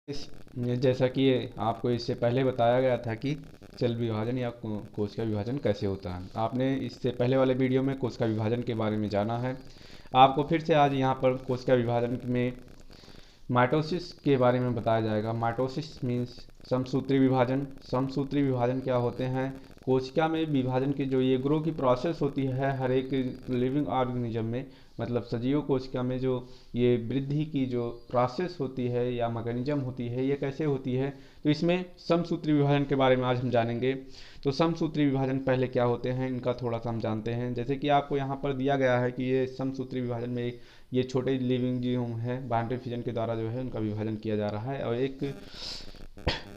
जैसा कि आपको इससे पहले बताया गया था कि सेल विभाजन या कोशिका विभाजन कैसे होता है। आपने इससे पहले वाले वीडियो में कोशिका विभाजन के बारे में जाना है। आपको फिर से आज यहाँ पर कोशिका विभाजन में माइटोसिस के बारे में बताया जाएगा। माइटोसिस मीन्स समसूत्री विभाजन। समसूत्री विभाजन क्या होते हैं? कोशिका में विभाजन की जो ये ग्रो की प्रोसेस होती है हर एक लिविंग ऑर्गेनिज्म में, मतलब सजीव कोशिका में जो ये वृद्धि की जो प्रोसेस होती है या मैकेनिज्म होती है, ये कैसे होती है, तो इसमें समसूत्री विभाजन के बारे में आज हम जानेंगे। तो समसूत्री विभाजन पहले क्या होते हैं, इनका थोड़ा सा हम जानते हैं। जैसे कि आपको यहाँ पर दिया गया है कि ये समसूत्री विभाजन में ये छोटे लिविंग जो हैं बाइंडरी फिजन के द्वारा जो है उनका विभाजन किया जा रहा है, और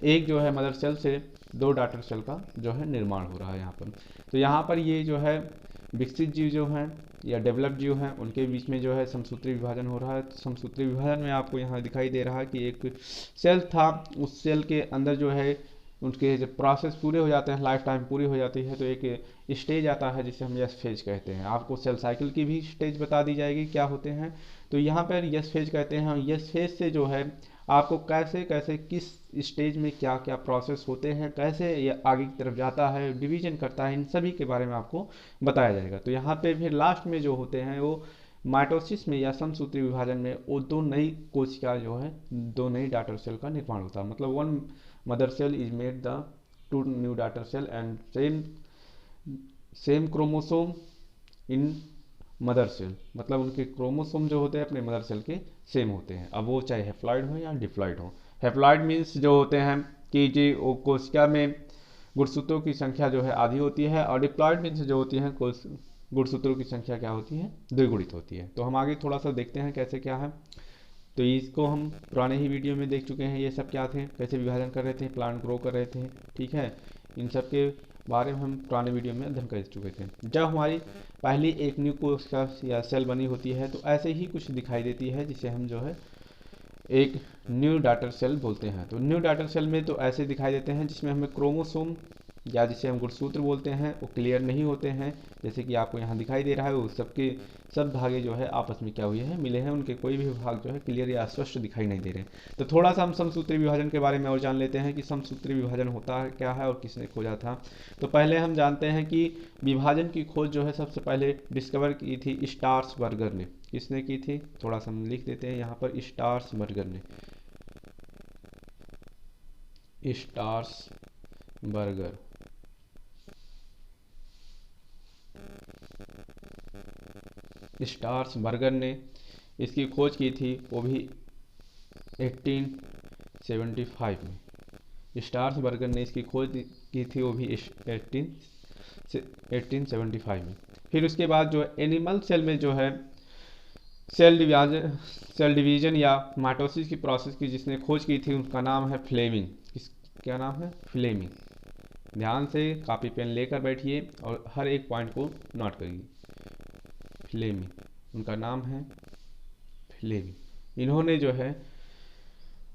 एक जो है मदर सेल से दो डॉटर सेल का जो है निर्माण हो रहा है यहाँ पर। तो यहाँ पर ये जो है विकसित जीव जो हैं या डेवलप्ड जीव हैं उनके बीच में जो है समसूत्री विभाजन हो रहा है। तो समसूत्री विभाजन में आपको यहाँ दिखाई दे रहा है कि एक सेल था, उस सेल के अंदर जो है उनके जब प्रोसेस पूरे हो जाते हैं, लाइफ टाइम पूरी हो जाती है, तो एक स्टेज आता है जिसे हम यस फेज कहते हैं। आपको सेल साइकिल की भी स्टेज बता दी जाएगी क्या होते हैं। तो यहाँ पर यस फेज कहते हैं, और यस फेज से जो है आपको कैसे कैसे किस स्टेज में क्या क्या प्रोसेस होते हैं, कैसे ये आगे की तरफ जाता है, डिवीजन करता है, इन सभी के बारे में आपको बताया जाएगा। तो यहाँ पे फिर लास्ट में जो होते हैं वो माइटोसिस में या समसूत्री विभाजन में वो दो नई कोशिका जो है, दो नई डॉटर सेल का निर्माण होता है। मतलब one mother cell is made the two new daughter cell and same same chromosome in mother cell, मतलब उनके क्रोमोसोम जो होते हैं अपने मदर सेल के सेम होते हैं। अब वो चाहे हेप्लॉइड हो या डिप्लॉइड हो। हेप्लॉइड मीन्स जो होते हैं कि जी वो कोशिका में गुणसूत्रों की संख्या जो है आधी होती है, और डिप्लॉइड मीन्स जो होती है गुणसूत्रों की संख्या क्या होती है, द्विगुणित होती है। तो हम आगे थोड़ा सा देखते हैं कैसे क्या है। तो इसको हम पुराने ही वीडियो में देख चुके हैं, ये सब क्या थे, कैसे विभाजन कर रहे थे, प्लांट ग्रो कर रहे थे, ठीक है। इन सब के बारे में हम पुराने वीडियो में अध्ययन कर चुके थे। जब हमारी पहली एक न्यू कोशिका या सेल बनी होती है तो ऐसे ही कुछ दिखाई देती है, जिसे हम जो है एक न्यू डॉटर सेल बोलते हैं। तो न्यू डॉटर सेल में तो ऐसे दिखाई देते हैं जिसमें हमें क्रोमोसोम या जिसे हम गुणसूत्र बोलते हैं वो क्लियर नहीं होते हैं। जैसे कि आपको यहाँ दिखाई दे रहा है, वो सबके सब धागे जो है आपस में क्या हुए हैं, मिले हैं, उनके कोई भी भाग जो है क्लियर या स्पष्ट दिखाई नहीं दे रहे। तो थोड़ा सा हम समसूत्री विभाजन के बारे में और जान लेते हैं कि समसूत्री विभाजन होता है क्या है और किसने खोजा था। तो पहले हम जानते हैं कि विभाजन की खोज जो है सबसे पहले डिस्कवर की थी स्टार्सबर्गर ने। किसने की थी, थोड़ा सा हम लिख देते हैं यहाँ पर, स्टार्सबर्गर ने। स्टार्सबर्गर स्टार्सबर्गर ने इसकी खोज की थी, वो भी 1875 में। स्टार्सबर्गर ने इसकी खोज की थी, वो भी 1875 में। फिर उसके बाद जो है एनिमल सेल में जो है सेल डिवीजन या माइटोसिस की प्रोसेस की जिसने खोज की थी उसका नाम है फ्लेमिंग। क्या नाम है? फ्लेमिंग। ध्यान से कॉपी पेन लेकर बैठिए और हर एक पॉइंट को नोट करिए। फ्लेमिंग, उनका नाम है फ्लेमिंग। इन्होंने जो है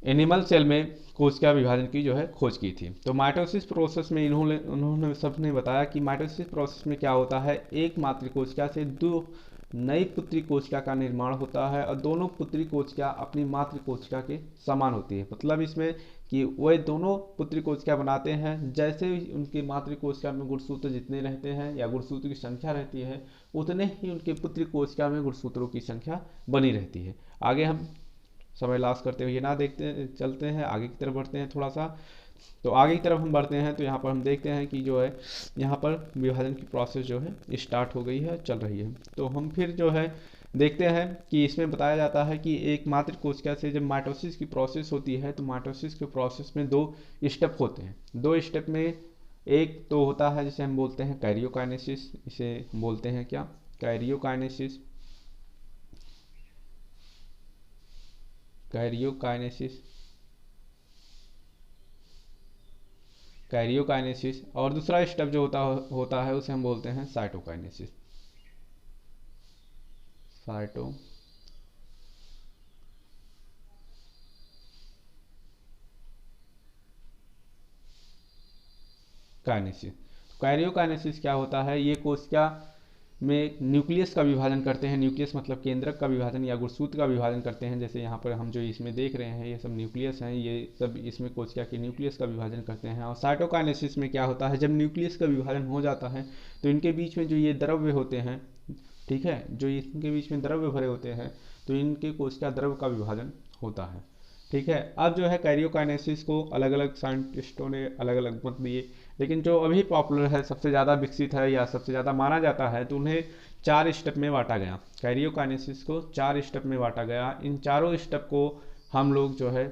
एनिमल सेल में कोशिका विभाजन की जो है खोज की थी। तो माइटोसिस प्रोसेस में उन्होंने सबने बताया कि माइटोसिस प्रोसेस में क्या होता है, एक मातृ कोशिका से दो नई पुत्री कोशिका का निर्माण होता है, और दोनों पुत्री कोशिका अपनी मातृ कोशिका के समान होती है। मतलब इसमें कि वे दोनों पुत्री कोशिका बनाते हैं, जैसे उनकी मातृ कोशिका में गुणसूत्र जितने रहते हैं या गुणसूत्र की संख्या रहती है, उतने ही उनके पुत्री कोशिका में गुणसूत्रों की संख्या बनी रहती है। आगे हम समय लॉस करते हुए ना देखते चलते हैं, आगे की तरफ बढ़ते हैं थोड़ा सा। तो आगे की तरफ हम बढ़ते हैं तो यहाँ पर हम देखते हैं कि जो है यहाँ पर विभाजन की प्रोसेस जो है स्टार्ट हो गई है, चल रही है। तो हम फिर जो है देखते हैं कि इसमें बताया जाता है कि एक मातृ कोशिका से जब माइटोसिस की प्रोसेस होती है तो माइटोसिस के प्रोसेस में दो स्टेप होते हैं। दो स्टेप में एक तो होता है जिसे हम बोलते हैं कैरियोकाइनेसिस, इसे बोलते हैं क्या, कैरियोकाइनेसिस। कैरियोकाइनेसिस कैरियोकाइनेसिस और दूसरा स्टेप जो होता है उसे हम बोलते हैं साइटोकाइनेसिस। साइटोकाइनेसिस। कैरियोकाइनेसिस क्या होता है, ये कोशिका में न्यूक्लियस का विभाजन करते हैं। न्यूक्लियस मतलब केंद्रक का विभाजन या गुणसूत्र का विभाजन करते हैं। जैसे यहाँ पर हम जो इसमें देख रहे हैं ये सब न्यूक्लियस हैं, ये सब इसमें कोशिका के न्यूक्लियस का विभाजन करते हैं। और साइटोकाइनेसिस में क्या होता है, जब न्यूक्लियस का विभाजन हो जाता है तो इनके बीच में जो ये द्रव्य होते हैं, ठीक है, जो इनके बीच में द्रव्य भरे होते हैं तो इनके कोशिका द्रव्य का विभाजन होता है। ठीक है, अब जो है कैरियोकाइनेसिस को अलग अलग साइंटिस्टों ने अलग अलग मत दिए, लेकिन जो अभी पॉपुलर है, सबसे ज़्यादा विकसित है या सबसे ज़्यादा माना जाता है, तो उन्हें 4 स्टेप में बांटा गया। कैरियोकाइनेसिस को 4 स्टेप में बांटा गया। इन चारों स्टेप को हम लोग जो है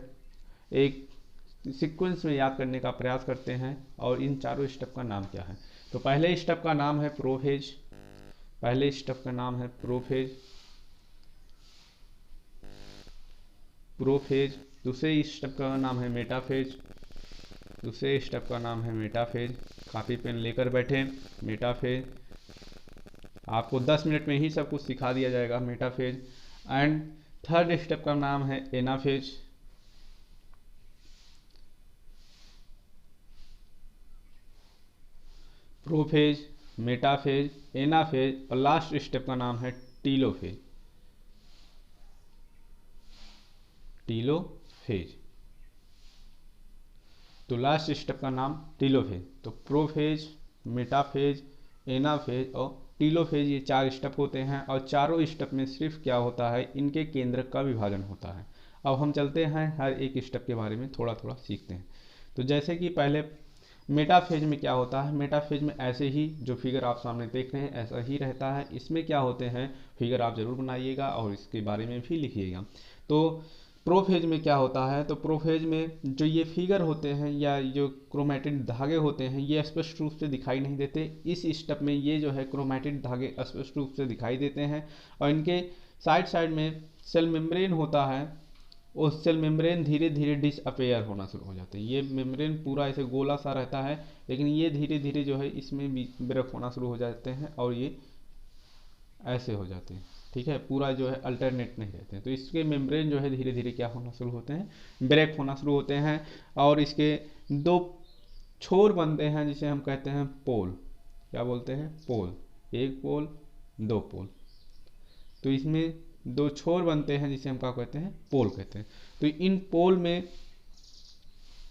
एक सीक्वेंस में याद करने का प्रयास करते हैं। और इन चारों स्टेप का नाम क्या है, तो पहले स्टेप का नाम है प्रोफेज। पहले स्टेप का नाम है प्रोफेज। प्रोफेज। दूसरे स्टेप का नाम है मेटाफेज। दूसरे स्टेप का नाम है मेटाफेज। कापी पेन लेकर बैठे। मेटाफेज आपको 10 मिनट में ही सब कुछ सिखा दिया जाएगा, मेटाफेज। एंड थर्ड स्टेप का नाम है एनाफेज। प्रोफेज, मेटाफेज, एनाफेज और लास्ट स्टेप का नाम है टीलोफेज। टीलोफेज। तो लास्ट स्टेप का नाम टीलोफेज। तो प्रोफेज, मेटाफेज, एनाफेज और टीलोफेज, ये 4 स्टेप होते हैं। और चारों स्टेप में सिर्फ क्या होता है, इनके केंद्रक का विभाजन होता है। अब हम चलते हैं हर एक स्टेप के बारे में थोड़ा थोड़ा सीखते हैं। तो जैसे कि पहले मेटाफेज में क्या होता है, मेटाफेज में ऐसे ही जो फिगर आप सामने देख रहे हैं ऐसा ही रहता है। इसमें क्या होते हैं, फिगर आप जरूर बनाइएगा और इसके बारे में भी लिखिएगा। तो प्रोफेज में क्या होता है, तो प्रोफेज में जो ये फिगर होते हैं या जो क्रोमैटिड धागे होते हैं ये स्पष्ट रूप से दिखाई नहीं देते। इस स्टेप में ये जो है क्रोमैटिड धागे स्पष्ट रूप से दिखाई देते हैं। और इनके साइड साइड में सेल मेम्ब्रेन होता है। उस सेल मेम्ब्रेन धीरे धीरे डिसअपेयर होना शुरू हो जाते हैं। ये मेम्ब्रेन पूरा ऐसे गोला सा रहता है, लेकिन ये धीरे धीरे जो है इसमें भी ब्रेक होना शुरू हो जाते हैं और ये ऐसे हो जाते हैं। ठीक है, पूरा जो है अल्टरनेट नहीं रहते हैं। तो इसके मेम्ब्रेन जो है धीरे धीरे क्या होना शुरू होते हैं, ब्रेक होना शुरू होते हैं। और इसके 2 छोर बनते हैं जिसे हम कहते हैं पोल। क्या बोलते हैं, पोल। 1 पोल 2 पोल। तो इसमें 2 छोर बनते हैं जिसे हम क्या कहते हैं, पोल कहते हैं। तो इन पोल में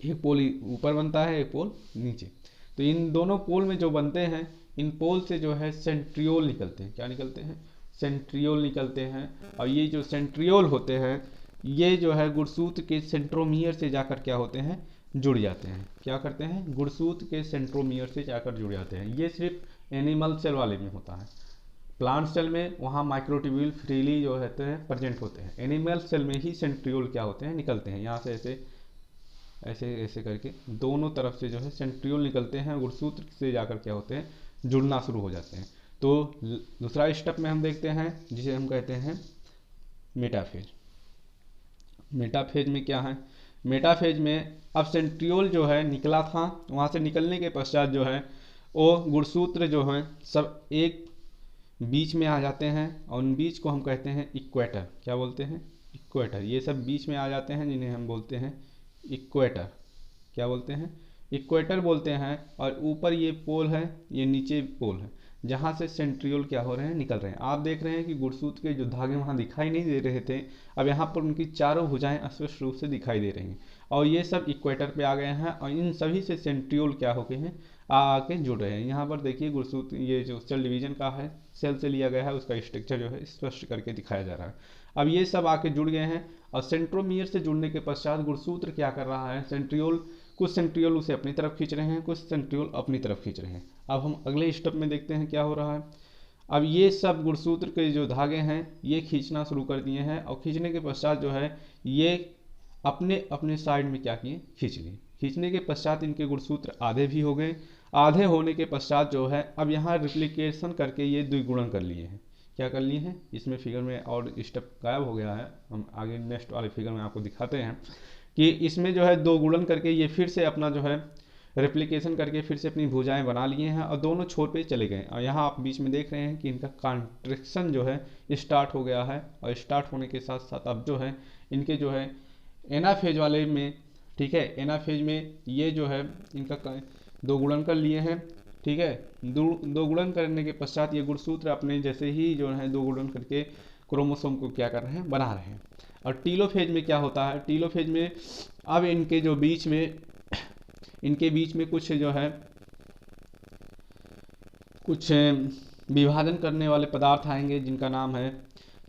एक पोल ऊपर बनता है, एक पोल नीचे। तो इन दोनों पोल में जो बनते हैं, इन पोल से जो है सेंट्रियोल निकलते हैं। क्या निकलते हैं, सेंट्रियोल निकलते हैं। और ये जो सेंट्रियोल होते हैं ये जो है गुणसूत्र के सेंट्रोमियर से जाकर क्या होते हैं, जुड़ जाते हैं। क्या करते हैं, गुणसूत्र के सेंट्रोमियर से जाकर जुड़ जाते हैं। ये सिर्फ एनिमल सेल वाले में होता है। प्लांट सेल में वहाँ माइक्रोट्यूब्यूल फ्रीली जो होते हैं प्रेजेंट होते हैं। एनिमल सेल में ही सेंट्रियोल क्या होते हैं, निकलते हैं। यहाँ से ऐसे ऐसे ऐसे करके दोनों तरफ से जो है सेंट्रियोल निकलते हैं, गुणसूत्र से जाकर क्या होते हैं, जुड़ना शुरू हो जाते हैं। तो दूसरा स्टेप में हम देखते हैं जिसे हम कहते हैं मेटाफेज। मेटाफेज में क्या है, मेटाफेज में अब सेंट्रियोल जो है निकला था, वहाँ से निकलने के पश्चात जो है वो गुणसूत्र जो है सब एक बीच में आ जाते हैं। और उन बीच को हम कहते हैं इक्वेटर। क्या बोलते हैं, इक्वेटर। ये सब बीच में आ जाते हैं जिन्हें हम बोलते हैं इक्वेटर। क्या बोलते हैं, इक्वेटर बोलते हैं। और ऊपर ये पोल है, ये नीचे पोल है, जहाँ से सेंट्रियोल क्या हो रहे हैं, निकल रहे हैं। आप देख रहे हैं कि गुणसूत्र के जो धागे वहाँ दिखाई नहीं दे रहे थे, अब यहाँ पर उनकी चारों भुजाएं स्पष्ट रूप से दिखाई दे रही हैं। और ये सब इक्वेटर पे आ गए हैं और इन सभी से सेंट्रियोल क्या हो गए हैं, आके जुड़ रहे हैं। यहाँ पर देखिए गुणसूत्र, ये जो सेल डिवीजन का है, सेल से लिया गया है, उसका स्ट्रक्चर जो है स्पष्ट करके दिखाया जा रहा है। अब ये सब आके जुड़ गए हैं और सेंट्रोमियर से जुड़ने के पश्चात गुणसूत्र क्या कर रहा है, सेंट्रियोल, कुछ सेंट्रियोल उसे अपनी तरफ खींच रहे हैं, कुछ सेंट्रियोल अपनी तरफ खींच रहे हैं। अब हम अगले स्टेप में देखते हैं क्या हो रहा है। अब ये सब गुणसूत्र के जो धागे हैं ये खींचना शुरू कर दिए हैं। और खींचने के पश्चात जो है ये अपने अपने साइड में क्या किए, खींच लिए। खींचने के पश्चात इनके गुणसूत्र आधे भी हो गए। आधे होने के पश्चात जो है अब यहाँ रिप्लिकेशन करके ये द्विगुणन कर लिए हैं। क्या कर लिए हैं, इसमें फिगर में और स्टेप गायब हो गया है, हम आगे नेक्स्ट वाले फिगर में आपको दिखाते हैं कि इसमें जो है 2 गुणन करके ये फिर से अपना जो है रेप्लिकेशन करके फिर से अपनी भुजाएं बना लिए हैं और दोनों छोर पे चले गए। और यहाँ आप बीच में देख रहे हैं कि इनका कॉन्ट्रैक्शन जो है स्टार्ट हो गया है। और स्टार्ट होने के साथ साथ अब जो है इनके जो है एनाफेज वाले में, ठीक है, एनाफेज में ये जो है इनका 2 गुणन कर लिए हैं ठीक है। दो गुणन करने के पश्चात ये गुणसूत्र अपने जैसे ही जो है दो गुणन करके क्रोमोसोम को क्या कर रहे हैं, बना रहे हैं। और टीलोफेज में क्या होता है, टीलोफेज में अब इनके बीच में कुछ जो है कुछ विभाजन करने वाले पदार्थ आएंगे जिनका नाम है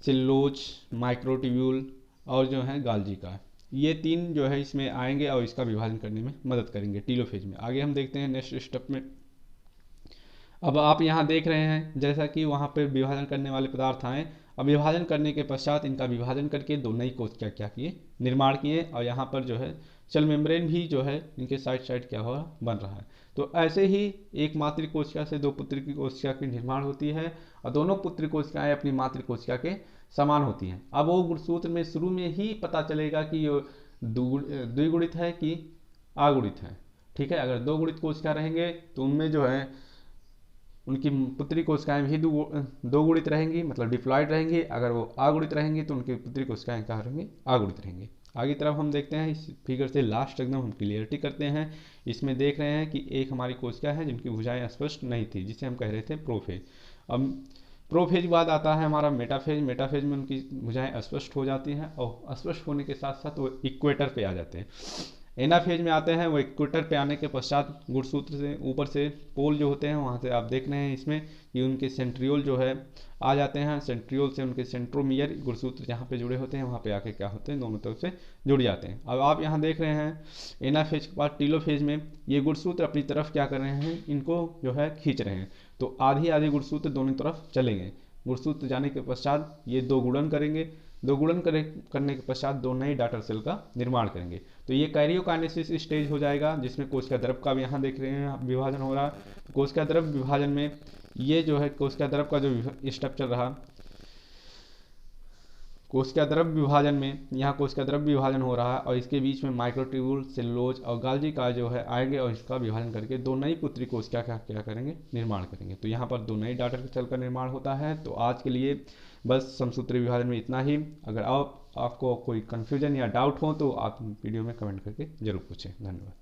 सेलुलोज, माइक्रोट्यूब्यूल और जो है गाल्जी का। ये तीन जो है इसमें आएंगे और इसका विभाजन करने में मदद करेंगे टीलोफेज में। आगे हम देखते हैं नेक्स्ट स्टेप में। अब आप यहाँ देख रहे हैं जैसा कि वहाँ पर विभाजन करने वाले पदार्थ आए, अब विभाजन करने के पश्चात इनका विभाजन करके दो नई कोशिका क्या किए, निर्माण किए। और यहाँ पर जो है सेल मेम्ब्रेन भी जो है इनके साइड साइड क्या हो रहा, बन रहा है। तो ऐसे ही एक मातृ कोशिका से दो पुत्री की कोशिका की निर्माण होती है और दोनों पुत्री कोशिकाएं अपनी मातृ कोशिका के समान होती हैं। अब वो गुणसूत्र में शुरू में ही पता चलेगा कि ये द्विगुणित है कि अगुणित है। ठीक है, अगर दो गुणित कोशिका रहेंगे तो उनमें जो है उनकी पुत्री कोशिकाएं भी दो गुणित रहेंगी, मतलब डिप्लॉयड रहेंगी। अगर वो अगुणित रहेंगी तो उनकी पुत्री कोशिकाएं क्या रहेंगी, अगुणित रहेंगी। आगे तरफ हम देखते हैं, इस फिगर से लास्ट एकदम हम क्लियरिटी करते हैं। इसमें देख रहे हैं कि एक हमारी कोशिका है जिनकी भुजाएं स्पष्ट नहीं थी, जिसे हम कह रहे थे प्रोफेज। अब प्रोफेज के बाद आता है हमारा मेटाफेज। मेटाफेज में उनकी भुजाएं स्पष्ट हो जाती हैं और स्पष्ट होने के साथ साथ वो इक्वेटर पे आ जाते हैं। एनाफेज में आते हैं, वो इक्वेटर पे आने के पश्चात गुणसूत्र से ऊपर से पोल जो होते हैं वहाँ से आप देख रहे हैं इसमें कि उनके सेंट्रियोल जो है आ जाते हैं। सेंट्रियोल से उनके सेंट्रोमियर गुणसूत्र जहाँ पे जुड़े होते हैं वहाँ पे आके क्या होते हैं, दोनों तरफ से जुड़ जाते हैं। अब आप यहाँ देख रहे हैं एनाफेज के बाद टीलोफेज में ये गुणसूत्र अपनी तरफ क्या कर रहे हैं, इनको जो है खींच रहे हैं। तो आधी आधी गुणसूत्र दोनों तरफ चलेंगे। गुणसूत्र जाने के पश्चात ये दो गुणन करेंगे, दो गुणन करने के पश्चात दो नई डॉटर सेल का निर्माण करेंगे। तो ये कैरियोकाइनेसिस स्टेज हो जाएगा, जिसमें कोशिका द्रव का भी यहाँ देख रहे हैं विभाजन हो रहा है। कोशिका द्रव विभाजन में ये जो है कोशिका द्रव का जो स्टेप चल रहा, कोशिका द्रव विभाजन में यहाँ कोशिका द्रव विभाजन हो रहा है और इसके बीच में माइक्रोट्यूब्यूल, सेलुलोज और गाल्जी का जो है आएंगे और इसका विभाजन करके दो नई पुत्री कोशिका का क्या करेंगे, निर्माण करेंगे। तो यहाँ पर दो नई डॉटर सेल का निर्माण होता है। तो आज के लिए बस समसूत्री विभाजन में इतना ही। अगर आपको कोई कन्फ्यूजन या डाउट हो तो आप वीडियो में कमेंट करके जरूर पूछें। धन्यवाद।